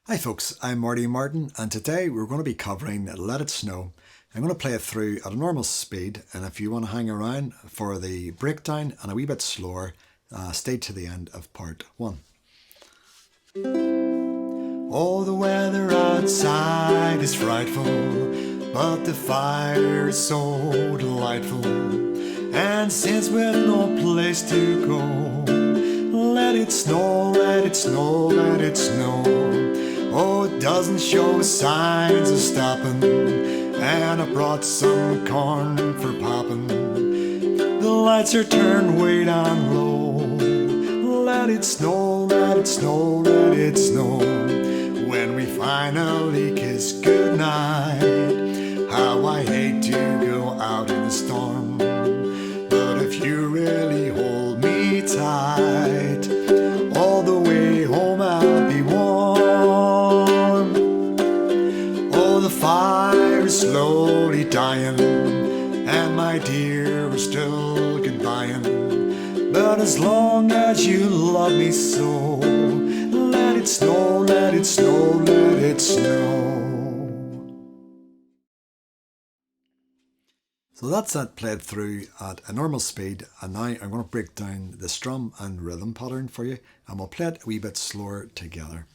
Hi folks, I'm Marty Martin and today we're going to be covering Let It Snow. I'm going to play it through at a normal speed, and if you want to hang around for the breakdown and a wee bit slower, stay to the end of part 1. Oh, the weather outside is frightful, but the fire is so delightful. And since we've no place to go, let it snow, let it snow, let it snow. Oh, it doesn't show signs of stopping, and I brought some corn for popping. The lights are turned way down low. Let it snow, let it snow, let it snow. When we finally kiss goodnight, how I hate to go out in a storm. But if you really hold me tight, all the way home I'll be warm. Oh, the fire is slowly dying, and my dear, we're still goodbying. But as long as you love me so, let it snow, let it snow, let it snow. So that's that played through at a normal speed, and now I'm going to break down the strum and rhythm pattern for you, and we'll play it a wee bit slower together.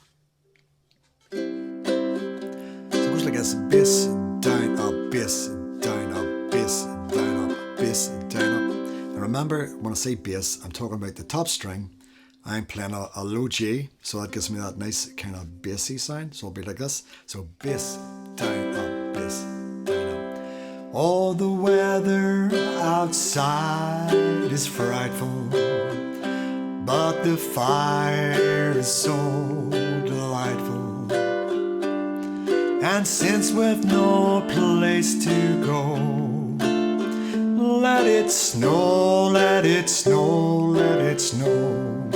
So it goes like this: bass, down, up, bass, down, up, bass, down, up, bass, down, up. And remember, when I say bass, I'm talking about the top string. I'm playing a low G, so that gives me that nice kind of bassy sound. So it'll be like this. So bass, down, up, bass, down, up. Oh, the weather outside is frightful, but the fire is so delightful. And since we've no place to go, let it snow, let it snow, let it snow.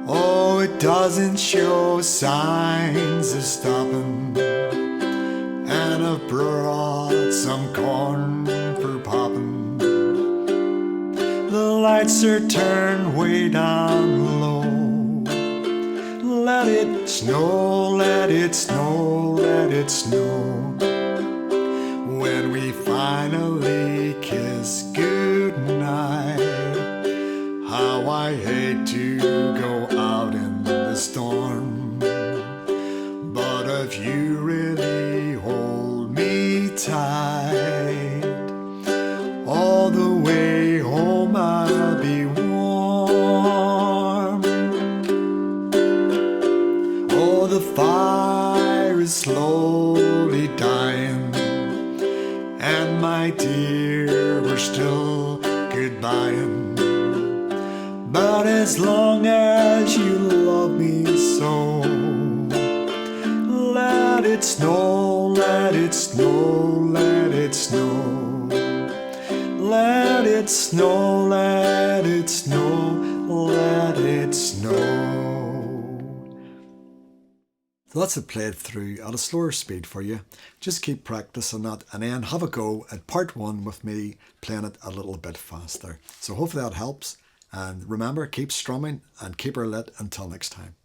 Oh, it doesn't show signs of stopping, and I've brought some corn for popping. The lights are turned way down low. Let it snow, let it snow, let it snow. When we finally kiss goodnight, how I hate to go out in the storm. But if you really hold me tight, all the way home I'll be warm. Oh, the fire is slowly dying, and my dear, we're still goodbying. But as long as you love me so, let it snow, let it snow, let it snow. Let it snow, let it snow, let it snow. So that's it played through at a slower speed for you. Just keep practicing that and then have a go at part 1 with me playing it a little bit faster. So hopefully that helps. And remember, keep strumming and keep her lit until next time.